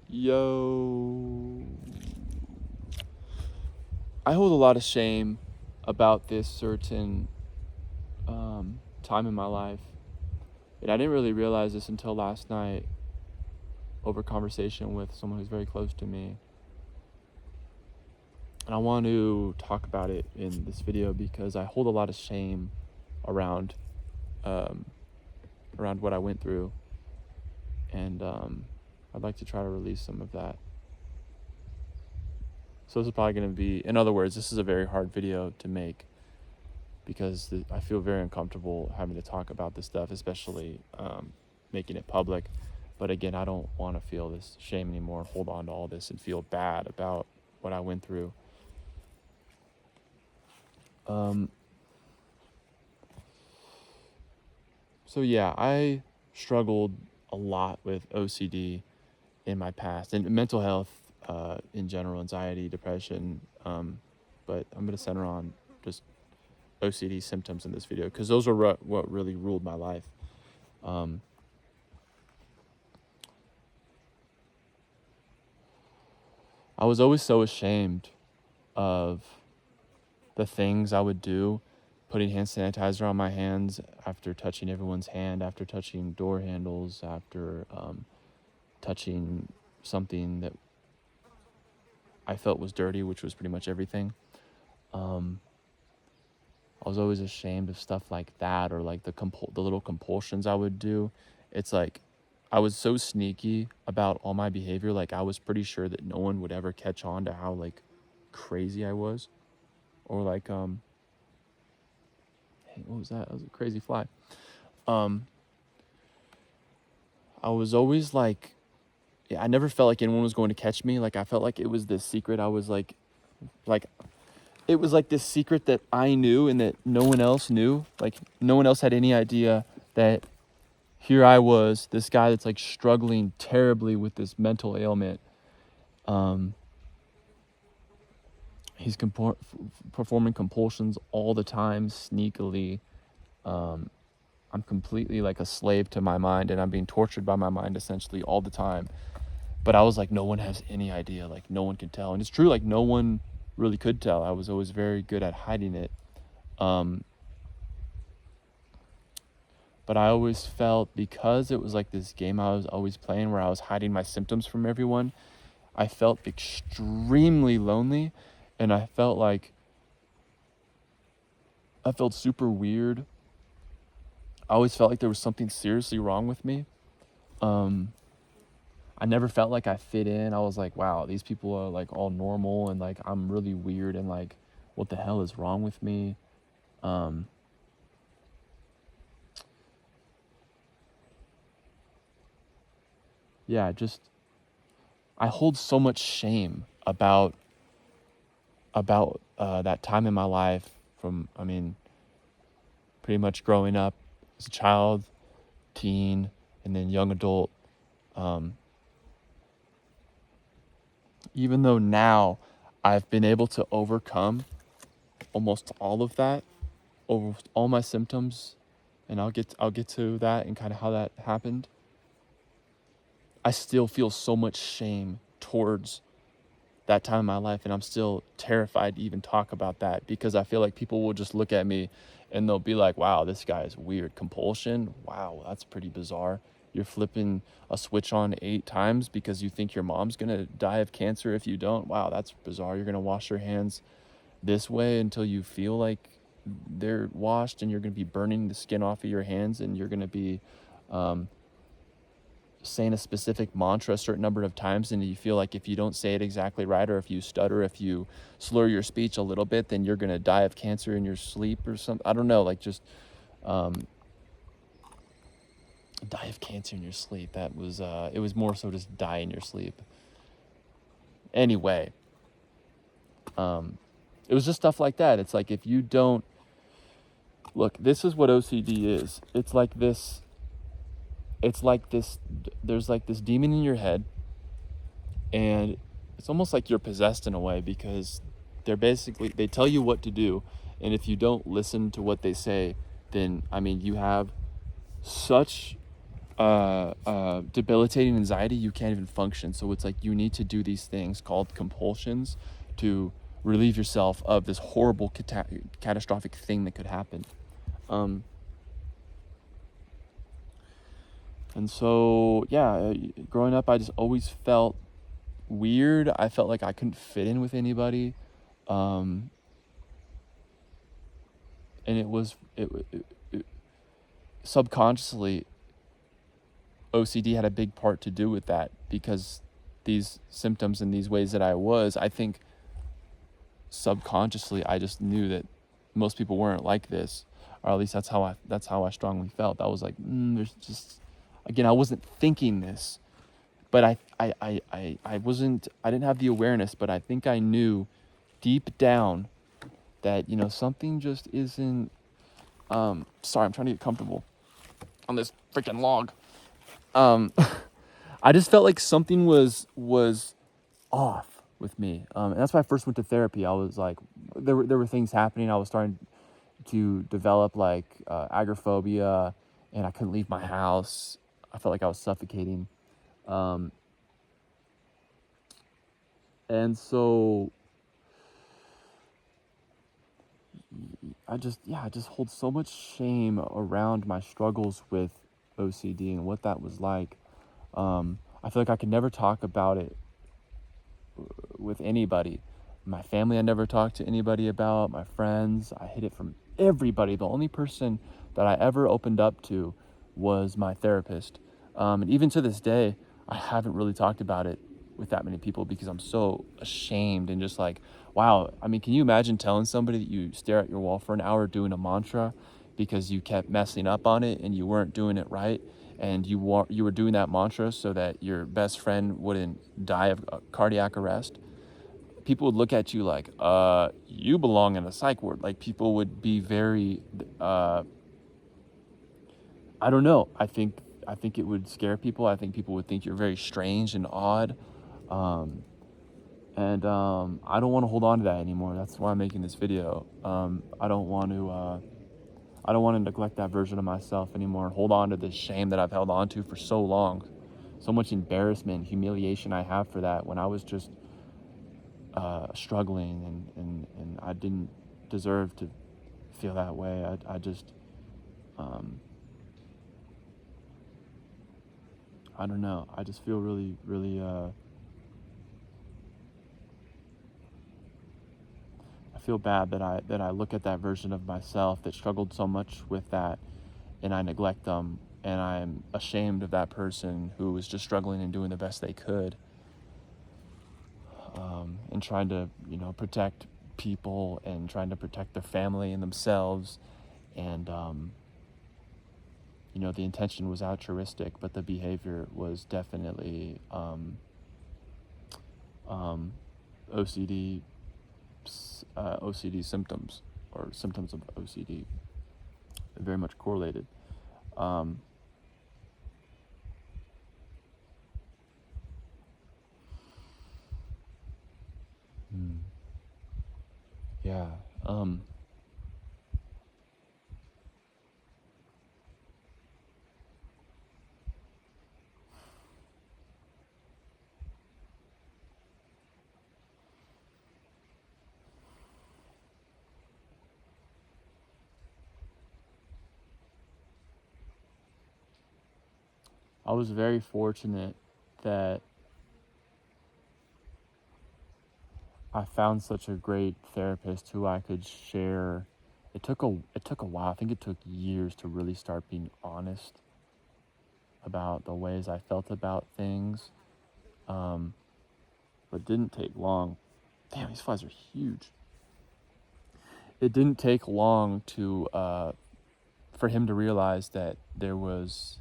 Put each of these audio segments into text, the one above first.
Yo. I hold a lot of shame about this certain time in my life. And I didn't really realize this until last night over conversation with someone who's very close to me. And I want to talk about it in this video because I hold a lot of shame around what I went through. And I'd like to try to release some of that. So this is probably going to be, in other words, this is a very hard video to make because I feel very uncomfortable having to talk about this stuff, especially making it public. But again, I don't want to feel this shame anymore, hold on to all this and feel bad about what I went through. So yeah, I struggled a lot with OCD in my past and mental health in general, anxiety, depression. But I'm going to center on just OCD symptoms in this video because those are what really ruled my life. I was always so ashamed of the things I would do, putting hand sanitizer on my hands after touching everyone's hand, after touching door handles, after touching something that I felt was dirty, which was pretty much everything. I was always ashamed of stuff like that, or like the little compulsions I would do. It's like I was so sneaky about all my behavior. Like I was pretty sure that no one would ever catch on to how like crazy I was, or like hey, what was that? That was a crazy fly. I was always like, yeah, I never felt like anyone was going to catch me. Like I felt like it was this secret. I was like it was like this secret that I knew and that no one else knew. Like no one else had any idea that here I was, this guy that's like struggling terribly with this mental ailment. He's performing compulsions all the time, sneakily. I'm completely like a slave to my mind, and I'm being tortured by my mind essentially all the time. But I was like, no one has any idea. Like no one can tell. And it's true, like no one really could tell. I was always very good at hiding it. But I always felt, because it was like this game I was always playing where I was hiding my symptoms from everyone, I felt extremely lonely, and I felt super weird. I always felt like there was something seriously wrong with me. I never felt like I fit in. I was like, wow, these people are like all normal, and like I'm really weird, and like what the hell is wrong with me? Yeah, just I hold so much shame about that time in my life from, I mean, pretty much growing up as a child, teen, and then young adult. Even though now I've been able to overcome almost all of that, over all my symptoms, and I'll get to that and kind of how that happened. I still feel so much shame towards that time in my life, and I'm still terrified to even talk about that because I feel like people will just look at me and they'll be like, wow, this guy is weird. Compulsion? Wow, that's pretty bizarre. You're flipping a switch on 8 times because you think your mom's gonna die of cancer if you don't. Wow, that's bizarre. You're gonna wash your hands this way until you feel like they're washed, and you're gonna be burning the skin off of your hands, and you're gonna be saying a specific mantra a certain number of times, and you feel like if you don't say it exactly right, or if you stutter, if you slur your speech a little bit, then you're going to die of cancer in your sleep or something. I don't know, like just die of cancer in your sleep. That was it was more so just die in your sleep. Anyway, it was just stuff like that. It's like, if you don't look, this is what OCD is. It's like this, there's like this demon in your head, and it's almost like you're possessed in a way, because they tell you what to do, and if you don't listen to what they say, then, I mean, you have such debilitating anxiety, you can't even function. So it's like you need to do these things called compulsions to relieve yourself of this horrible catastrophic thing that could happen. And so, yeah, growing up, I just always felt weird. I felt like I couldn't fit in with anybody. And it was, subconsciously, OCD had a big part to do with that, because these symptoms and these ways that I think subconsciously I just knew that most people weren't like this, or at least that's how I strongly felt. I was like, there's just, again, I wasn't thinking this, but I wasn't, I didn't have the awareness, but I think I knew deep down that, something just isn't, sorry, I'm trying to get comfortable on this freaking log. I just felt like something was off with me. And that's why I first went to therapy. I was like, there were things happening. I was starting to develop like agoraphobia, and I couldn't leave my house. I felt like I was suffocating. And so I just hold so much shame around my struggles with OCD and what that was like. I feel like I could never talk about it with anybody. My family, I never talked to anybody about. My friends, I hid it from everybody. The only person that I ever opened up to was my therapist. And even to this day, I haven't really talked about it with that many people because I'm so ashamed and just like, wow. I mean, can you imagine telling somebody that you stare at your wall for an hour doing a mantra because you kept messing up on it and you weren't doing it right? And you were doing that mantra so that your best friend wouldn't die of cardiac arrest. People would look at you like, you belong in a psych ward. Like, people would be very, I don't know. I think it would scare people. I think people would think you're very strange and odd. I don't want to hold on to that anymore. That's why I'm making this video. I don't want to neglect that version of myself anymore and hold on to this shame that I've held on to for so long. So much embarrassment, humiliation I have for that, when I was just struggling, and I didn't deserve to feel that way. I just, I don't know. I just feel really, really, I feel bad that I look at that version of myself that struggled so much with that, and I neglect them, and I'm ashamed of that person who was just struggling and doing the best they could, and trying to, protect people and trying to protect their family and themselves. And, the intention was altruistic, but the behavior was definitely OCD, OCD symptoms, or symptoms of OCD, very much correlated. Yeah. I was very fortunate that I found such a great therapist who I could share. It took a while. I think it took years to really start being honest about the ways I felt about things. But it didn't take long. Damn, these flies are huge. It didn't take long to for him to realize that there was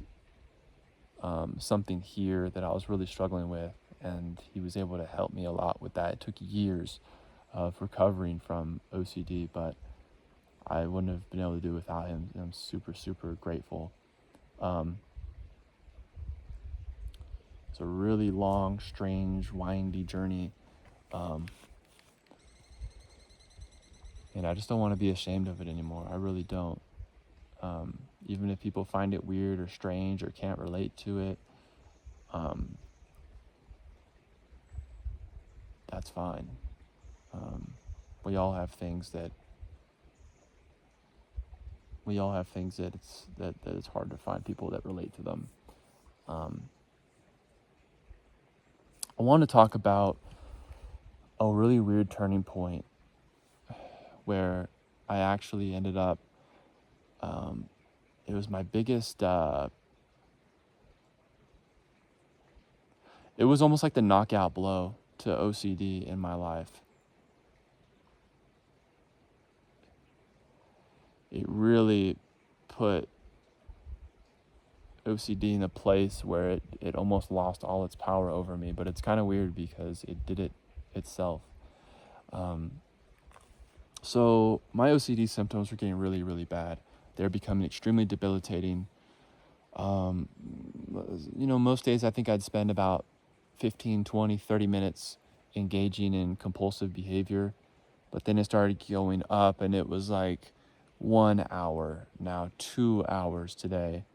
something here that I was really struggling with, and he was able to help me a lot with that. It took years of recovering from OCD, but I wouldn't have been able to do it without him. And I'm super, super grateful. It's a really long, strange, windy journey. And I just don't want to be ashamed of it anymore. I really don't. even if people find it weird or strange or can't relate to it. That's fine. We all have things that it's hard to find people that relate to them. I want to talk about a really weird turning point where I actually ended up. It was my biggest. It was almost like the knockout blow to OCD in my life. It really put OCD in a place where it almost lost all its power over me. But it's kind of weird because it did it itself. So my OCD symptoms were getting really, really bad. They're becoming extremely debilitating. Most days I think I'd spend about 15, 20, 30 minutes engaging in compulsive behavior. But then it started going up, and it was like 1 hour, now 2 hours today.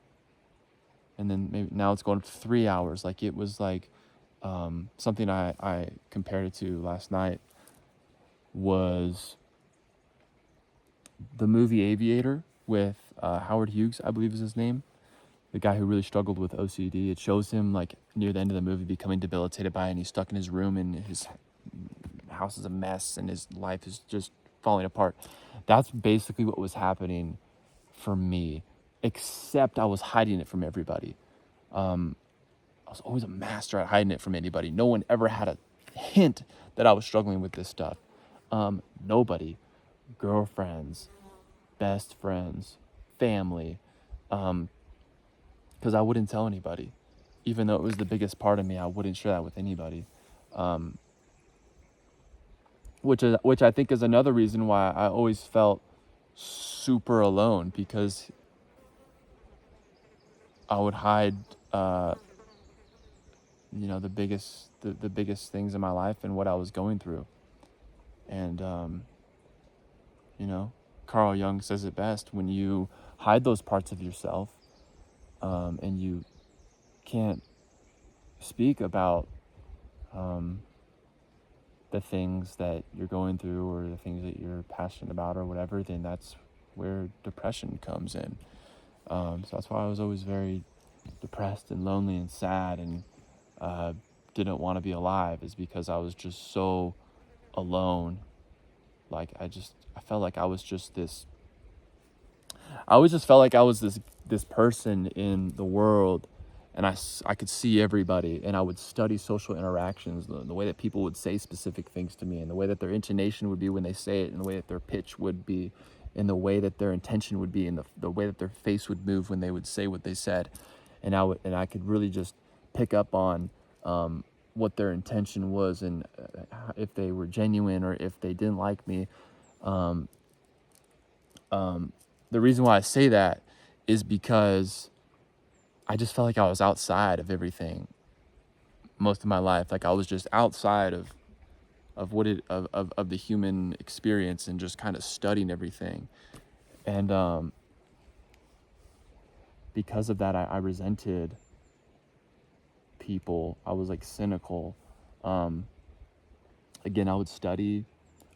And then maybe now it's going up to 3 hours. Like it was like something I compared it to last night was the movie Aviator with Howard Hughes, I believe is his name. The guy who really struggled with OCD. It shows him like near the end of the movie becoming debilitated by it, and he's stuck in his room, and his house is a mess, and his life is just falling apart. That's basically what was happening for me, except I was hiding it from everybody. I was always a master at hiding it from anybody. No one ever had a hint that I was struggling with this stuff. Nobody, girlfriends, best friends, family, because I wouldn't tell anybody. Even though it was the biggest part of me, I wouldn't share that with anybody. Which I think is another reason why I always felt super alone, because I would hide, the biggest things in my life and what I was going through. And, Carl Jung says it best: when you hide those parts of yourself, and you can't speak about the things that you're going through or the things that you're passionate about or whatever, then that's where depression comes in. So that's why I was always very depressed and lonely and sad and didn't want to be alive, is because I was just so alone. Like I felt like I was just this. I always just felt like I was this person in the world, and I could see everybody, and I would study social interactions, the way that people would say specific things to me, and the way that their intonation would be when they say it, and the way that their pitch would be, and the way that their intention would be, and the way that their face would move when they would say what they said. And I could really just pick up on what their intention was, and if they were genuine or if they didn't like me. The reason why I say that is because I just felt like I was outside of everything most of my life. Like I was just outside of the human experience, and just kind of studying everything. And because of that, I resented people. I was like cynical. Again, I would study.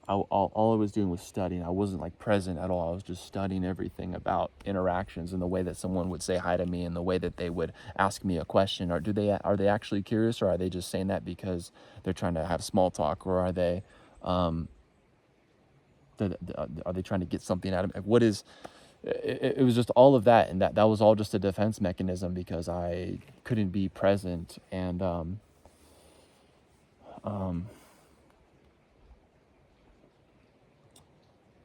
All I was doing was studying. I wasn't like present at all. I was just studying everything about interactions, and the way that someone would say hi to me, and the way that they would ask me a question. Or are they actually curious, or are they just saying that because they're trying to have small talk, or are they are they trying to get something out of me? Like, what is it was just all of that, and that was all just a defense mechanism, because I couldn't be present. And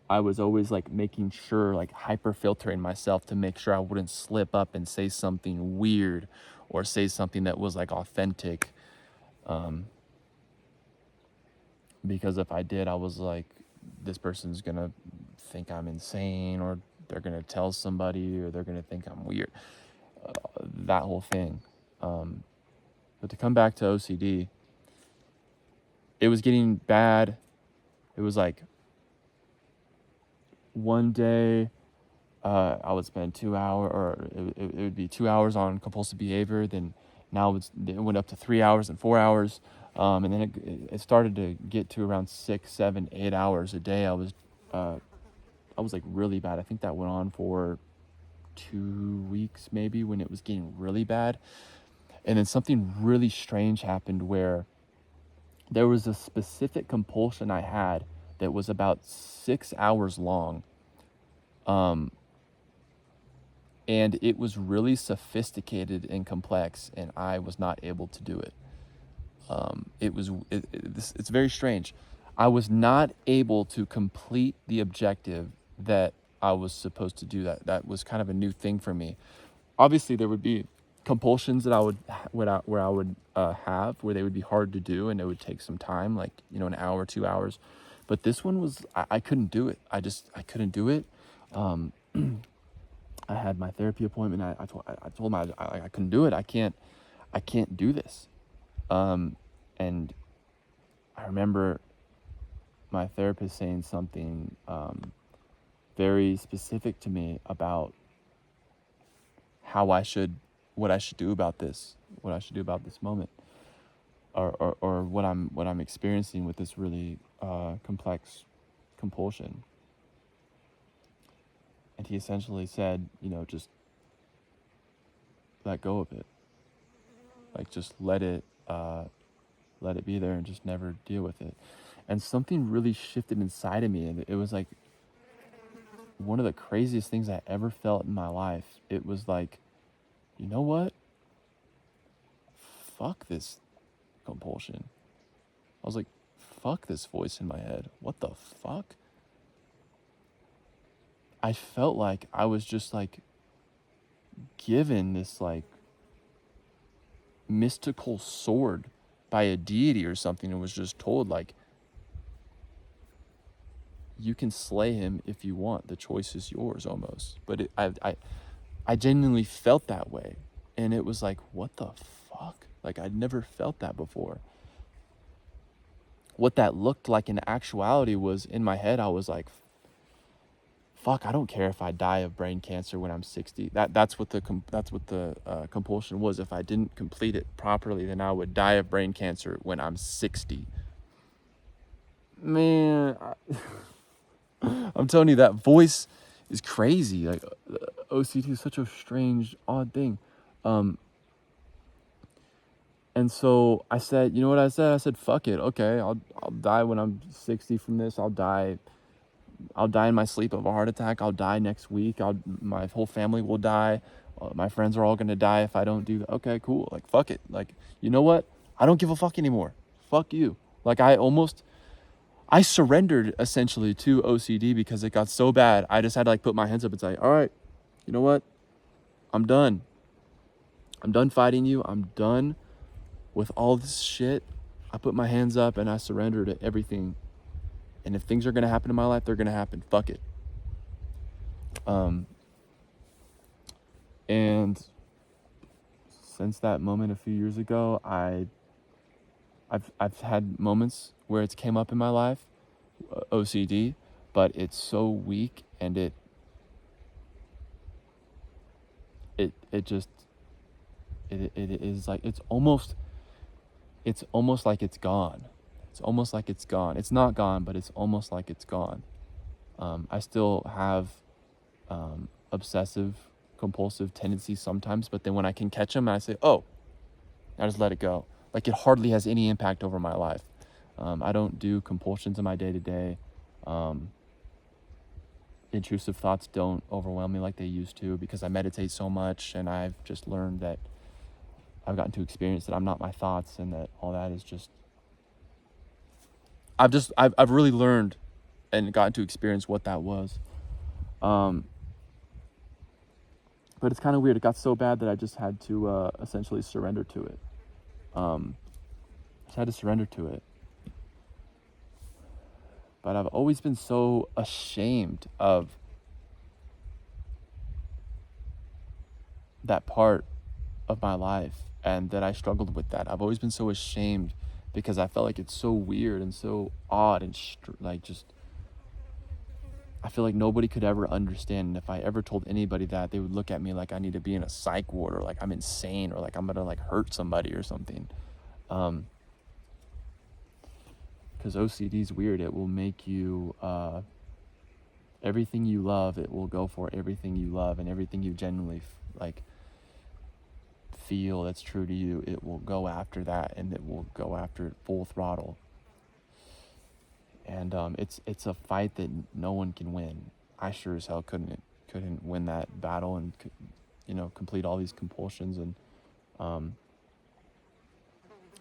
I was always like making sure, like hyper filtering myself to make sure I wouldn't slip up and say something weird, or say something that was like authentic. Because if I did, I was like, this person's gonna think I'm insane, or they're gonna tell somebody, or they're gonna think I'm weird. That whole thing. But to come back to OCD, it was getting bad. It was like one day I would spend 2 hours, or it would be 2 hours on compulsive behavior. Then now it went up to 3 hours and 4 hours. And then it started to get to around 6, 7, 8 hours a day. I was like really bad. I think that went on for 2 weeks maybe, when it was getting really bad. And then something really strange happened, where there was a specific compulsion I had that was about 6 hours long. And it was really sophisticated and complex, and I was not able to do it. It's very strange. I was not able to complete the objective that I was supposed to do. That was kind of a new thing for me. Obviously, there would be compulsions that I would have, where they would be hard to do and it would take some time, like, an hour, 2 hours. But this one was, I couldn't do it. I couldn't do it. I had my therapy appointment. I told him I couldn't do it. I can't do this. And I remember my therapist saying something very specific to me about what I should do about this moment, or what I'm experiencing with this really complex compulsion. And he essentially said, just let go of it. Like, just let it be there and just never deal with it. And something really shifted inside of me, and it was like one of the craziest things I ever felt in my life. It was like, you know what? Fuck this compulsion. I was like, fuck this voice in my head. What the fuck? I felt like I was just like given this like mystical sword by a deity or something, and was just told, like, you can slay him if you want. The choice is yours, almost. But I genuinely felt that way. And it was like, what the fuck? Like, I'd never felt that before. What that looked like in actuality was, in my head, I was like, fuck, I don't care if I die of brain cancer when I'm 60. That's what the compulsion was. If I didn't complete it properly, then I would die of brain cancer when I'm 60. Man, I'm telling you, that voice is crazy. Like, OCD is such a strange, odd thing. And so I said, you know what I said? I said, fuck it. Okay, I'll die when I'm 60 from this. I'll die in my sleep of a heart attack. I'll die next week. My whole family will die. My friends are all gonna die if I don't do that. Okay, cool. Like, fuck it. Like, you know what? I don't give a fuck anymore. Fuck you. Like, I surrendered essentially to OCD because it got so bad. I just had to like put my hands up and say, all right, you know what? I'm done. I'm done fighting you. I'm done with all this shit. I put my hands up and I surrender to everything. And if things are going to happen in my life, they're going to happen. Fuck it. And since that moment a few years ago, I've had moments where it's came up in my life, OCD, but it's so weak, and it is like, it's almost like it's gone. It's almost like it's gone. It's not gone, but it's almost like it's gone. I still have obsessive compulsive tendencies sometimes, but then when I can catch them, I say, oh, I just let it go. Like, it hardly has any impact over my life. I don't do compulsions in my day-to-day. Intrusive thoughts don't overwhelm me like they used to, because I meditate so much, and I've just learned that I've gotten to experience that I'm not my thoughts, and that all that is just, I've really learned and gotten to experience what that was. But it's kind of weird. It got so bad that I just had to essentially surrender to it. Just had to surrender to it. But I've always been so ashamed of that part of my life, and that I struggled with that. I've always been so ashamed because I felt like it's so weird and so odd and like, just, I feel like nobody could ever understand. And if I ever told anybody that, they would look at me like I need to be in a psych ward, or like I'm insane, or like I'm gonna like hurt somebody or something. Because OCD is weird. It will make you, everything you love, it will go for everything you love, and everything you genuinely like feel that's true to you, it will go after that, and it will go after it full throttle. And it's a fight that no one can win. I sure as hell couldn't win that battle and complete all these compulsions. And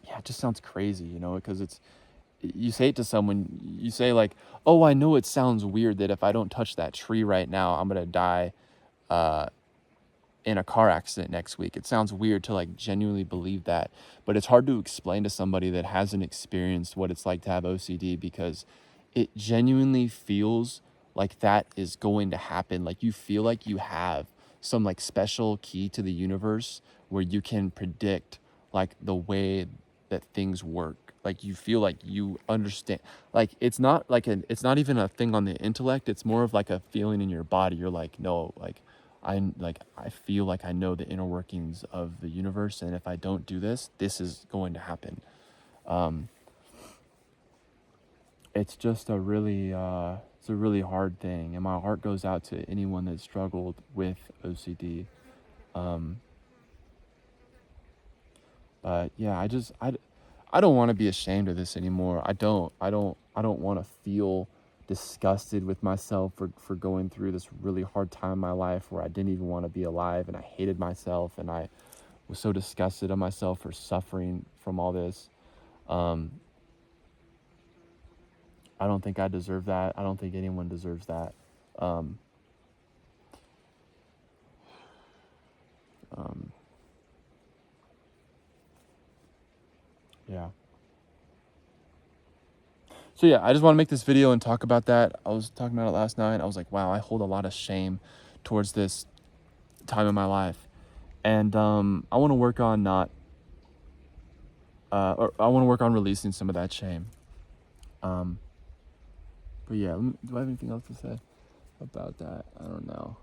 yeah, it just sounds crazy, because you say it to someone, you say like, oh, I know it sounds weird that if I don't touch that tree right now, I'm gonna die in a car accident next week. It sounds weird to like genuinely believe that, but it's hard to explain to somebody that hasn't experienced what it's like to have OCD, because it genuinely feels like that is going to happen. Like you feel like you have some like special key to the universe where you can predict like the way that things work. Like you feel like you understand, like it's not even a thing on the intellect. It's more of like a feeling in your body. You're like, no, like I feel like I know the inner workings of the universe, and if I don't do this, this is going to happen. It's just it's a really hard thing, and my heart goes out to anyone that struggled with OCD. But yeah, I don't want to be ashamed of this anymore. I don't want to feel disgusted with myself for going through this really hard time in my life where I didn't even want to be alive, and I hated myself, and I was so disgusted of myself for suffering from all this. I don't think I deserve that. I don't think anyone deserves that. Um, yeah. So yeah, I just want to make this video and talk about that. I was talking about it last night. I was like, wow, I hold a lot of shame towards this time in my life. And I want to work on or I want to work on releasing some of that shame. But yeah, do I have anything else to say about that? I don't know.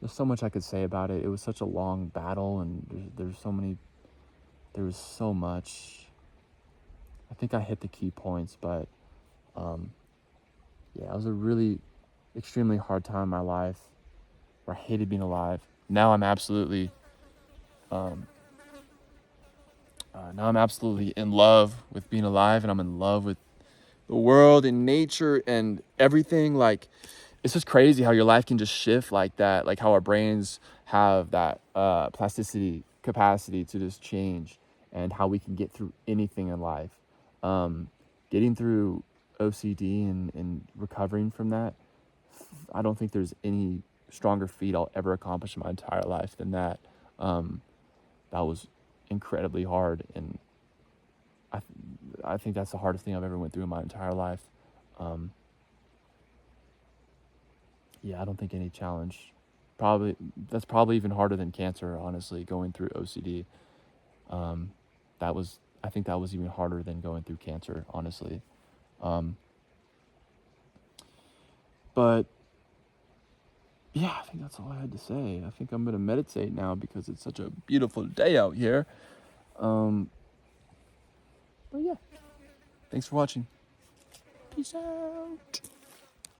There's so much I could say about it. It was such a long battle, and there's there was so much. I think I hit the key points, but yeah, it was a really extremely hard time in my life where I hated being alive. Now I'm absolutely in love with being alive, and I'm in love with the world and nature and everything. Like, it's just crazy how your life can just shift like that, like how our brains have that plasticity capacity to just change, and how we can get through anything in life. Getting through OCD and recovering from that, I don't think there's any stronger feat I'll ever accomplish in my entire life than that. That was incredibly hard, and I think that's the hardest thing I've ever went through in my entire life. Yeah, I don't think any challenge, that's probably even harder than cancer, honestly, going through OCD. I think that was even harder than going through cancer, honestly. But yeah, I think that's all I had to say. I think I'm gonna meditate now because it's such a beautiful day out here. But yeah, thanks for watching. Peace out.